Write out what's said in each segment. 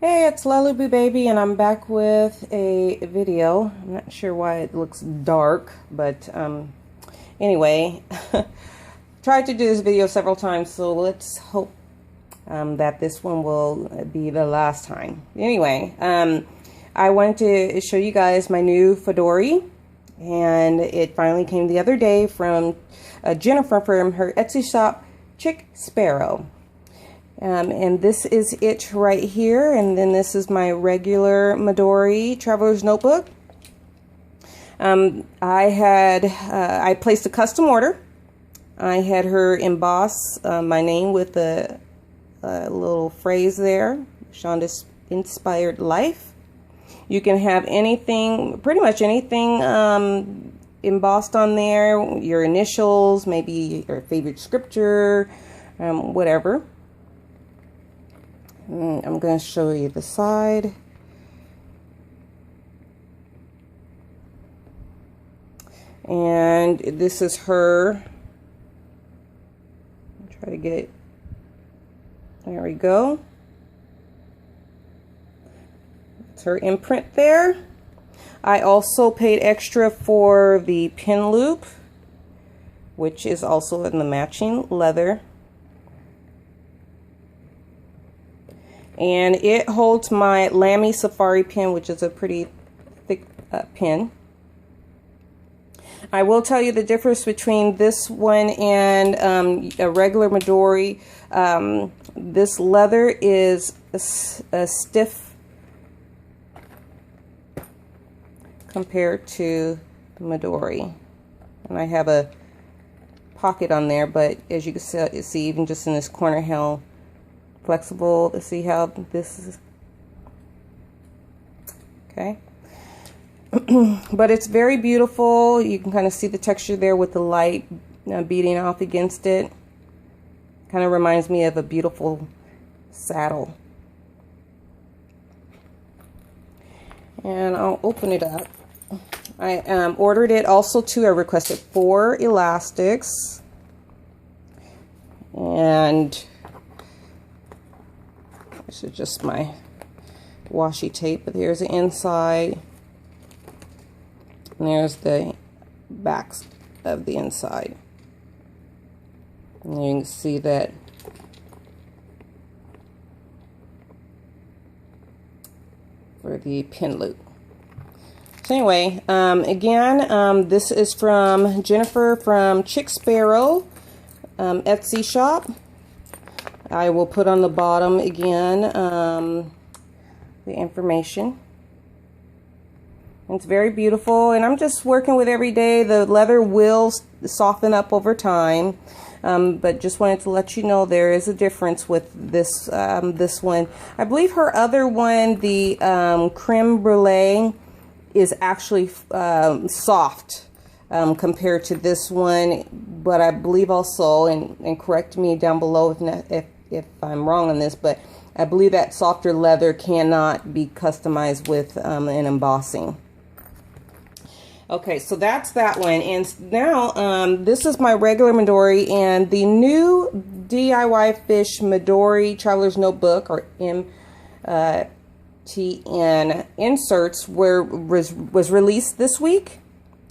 Hey, it's Lullaby Baby, and I'm back with a video. I'm not sure why it looks dark, but anyway, tried to do this video several times, so let's hope that this one will be the last time. Anyway, I wanted to show you guys my new Fauxdori, and it finally came the other day from Jennifer from her Etsy shop, Chick Sparrow. And this is it right here, and then this is my regular Midori Traveler's Notebook. I placed a custom order. I had her emboss my name with a little phrase there, Shonda's Inspired Life. You can have anything, pretty much anything embossed on there, your initials, maybe your favorite scripture, whatever. I'm going to show you the side. And this is her. Try to get it. There we go. It's her imprint there. I also paid extra for the pin loop, which is also in the matching leather. And it holds my Lamy Safari pen, which is a pretty thick pen. I will tell you the difference between this one and a regular Midori. This leather is a stiff compared to the Midori. And I have a pocket on there, but as you can see, even just in this corner, how flexible. To see how this is. Okay. But it's very beautiful. You can kind of see the texture there with the light beating off against it. Kind of reminds me of a beautiful saddle. And I'll open it up. I ordered it also too. I requested 4 elastics. And this is just my washi tape, but here's the inside, and there's the backs of the inside. And you can see that for the pin loop. So anyway, again, this is from Jennifer from Chick Sparrow Etsy shop. I will put on the bottom again the information. It's very beautiful, and I'm just working with every day. The leather will soften up over time, but just wanted to let you know there is a difference with this this one. I believe her other one, the creme brulee, is actually soft compared to this one, but I believe also, and correct me down below if I'm wrong on this, but I believe that softer leather cannot be customized with an embossing. Okay, so that's that one. And now this is my regular Midori, and the new DIYFish Midori Traveler's Notebook, or MTN inserts was released this week.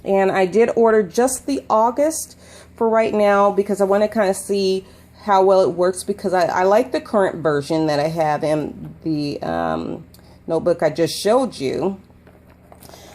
And I did order just the August for right now because I want to kind of see how well it works, because I like the current version that I have in the notebook I just showed you.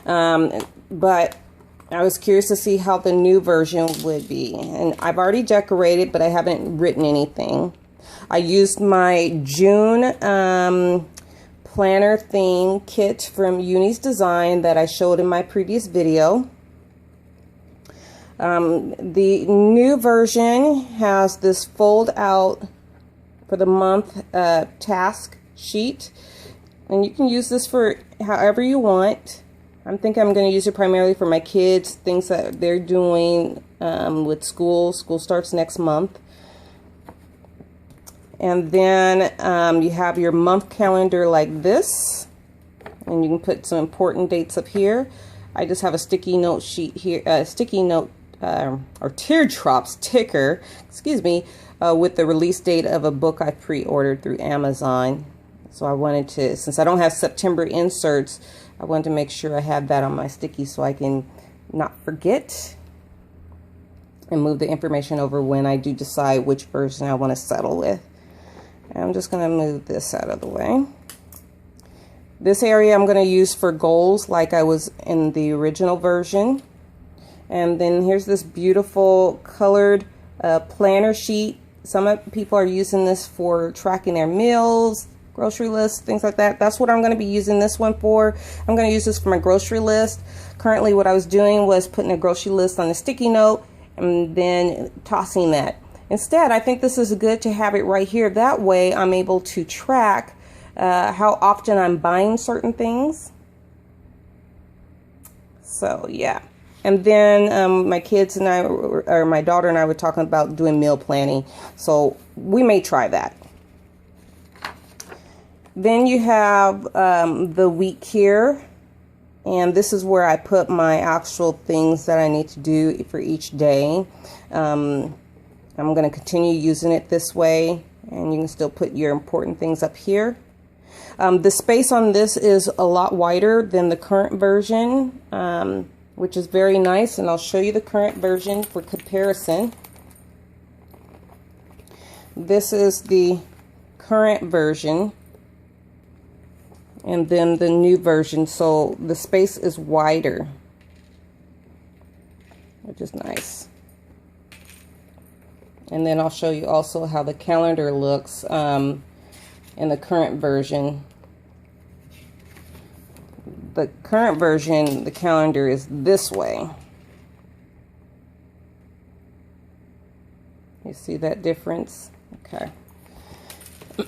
But I was curious to see how the new version would be. And I've already decorated, but I haven't written anything. I used my June planner theme kit from Uni's Design that I showed in my previous video. The new version has this fold out for the month task sheet, and you can use this for however you want. I think I'm going to use it primarily for my kids, things that they're doing with school. School starts next month. And then you have your month calendar like this, and you can put some important dates up here. I just have a sticky note sheet here, sticky note or teardrop sticker, excuse me, with the release date of a book I pre-ordered through Amazon. So I wanted to, since I don't have September inserts, I wanted to make sure I had that on my sticky so I can not forget and move the information over when I do decide which version I want to settle with. And I'm just going to move this out of the way. This area I'm going to use for goals like I was in the original version. And then here's this beautiful colored planner sheet. Some people are using this for tracking their meals, grocery lists, things like that. That's what I'm going to be using this one for. I'm going to use this for my grocery list. Currently what I was doing was putting a grocery list on a sticky note and then tossing that. Instead, I think this is good to have it right here. That way I'm able to track how often I'm buying certain things. So yeah. And then my kids and I, or my daughter and I, were talking about doing meal planning. So we may try that. Then you have the week here. And this is where I put my actual things that I need to do for each day. I'm going to continue using it this way. And you can still put your important things up here. The space on this is a lot wider than the current version. Which is very nice, and I'll show you the current version for comparison. This is the current version, and then the new version, so the space is wider, which is nice. And then I'll show you also how the calendar looks in the current version. The current version, the calendar is this way. You see that difference? Okay.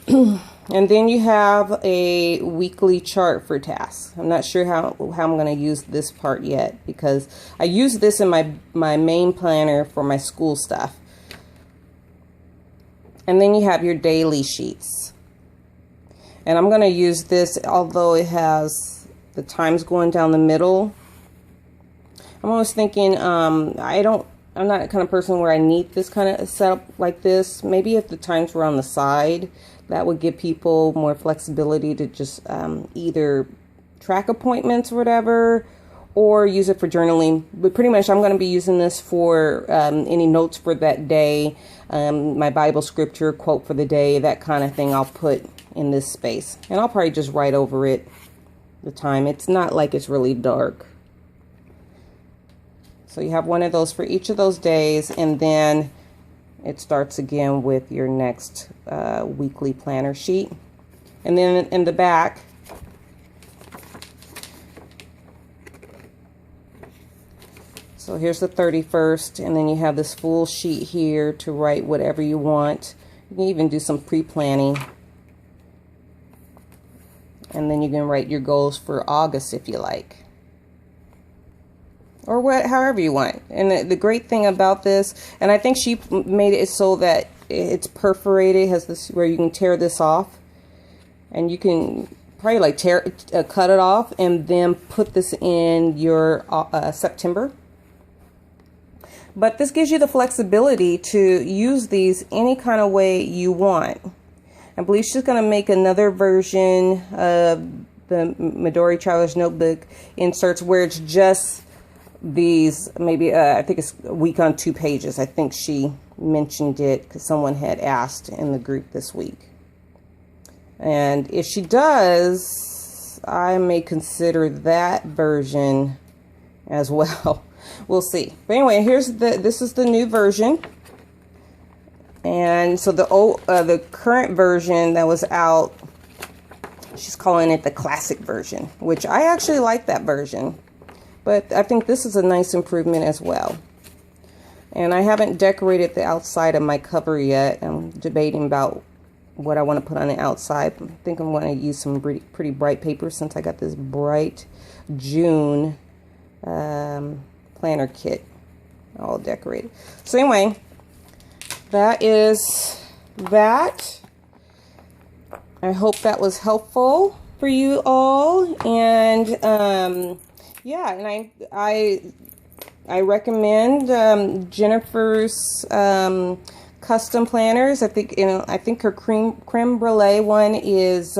And then you have a weekly chart for tasks. I'm not sure how I'm going to use this part yet, because I use this in my main planner for my school stuff. And then you have your daily sheets. And I'm going to use this, although it has the times going down the middle. I'm always thinking, I'm not the kind of person where I need this kind of setup like this. Maybe if the times were on the side, that would give people more flexibility to just either track appointments or whatever, or use it for journaling. But pretty much I'm going to be using this for any notes for that day, my Bible scripture, quote for the day, that kind of thing I'll put in this space. And I'll probably just write over it the time. It's not like it's really dark. So you have one of those for each of those days, and then it starts again with your next weekly planner sheet. And then in the back, so here's the 31st, and then you have this full sheet here to write whatever you want. You can even do some pre-planning. And then you can write your goals for August if you like. Or however you want. And the great thing about this, and I think she made it so that it's perforated, it has this where you can tear this off. And you can probably like cut it off and then put this in your September. But this gives you the flexibility to use these any kind of way you want. I believe she's going to make another version of the Midori Traveler's Notebook inserts where it's just these, maybe, I think it's a week on 2 pages. I think she mentioned it because someone had asked in the group this week. And if she does, I may consider that version as well. We'll see. But anyway, this is the new version. And so the current version that was out, she's calling it the classic version, which I actually like that version. But I think this is a nice improvement as well. And I haven't decorated the outside of my cover yet. I'm debating about what I want to put on the outside. I think I'm going to use some pretty bright paper since I got this bright June planner kit all decorated. So anyway, that is that. I hope that was helpful for you all. And yeah, and I recommend Jennifer's custom planners. I think, I think her creme brulee one is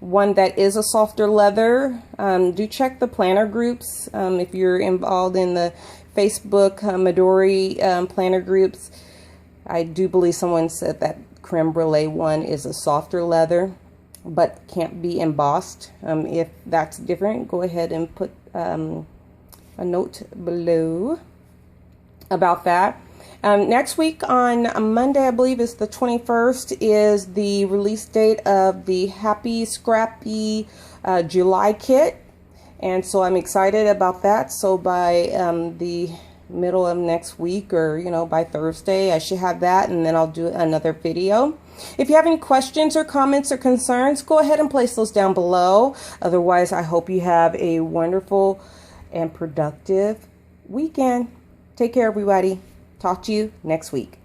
one that is a softer leather. Do check the planner groups if you're involved in the Facebook Fauxdori planner groups. I do believe someone said that creme brulee one is a softer leather, but can't be embossed. If that's different, go ahead and put a note below about that. Next week on Monday, I believe is the 21st, is the release date of the Happy Scrappy July kit. And so I'm excited about that. So by the middle of next week, or by Thursday, I should have that, and then I'll do another video. If you have any questions or comments or concerns, go ahead and place those down below. Otherwise, I hope you have a wonderful and productive weekend. Take care, everybody. Talk to you next week.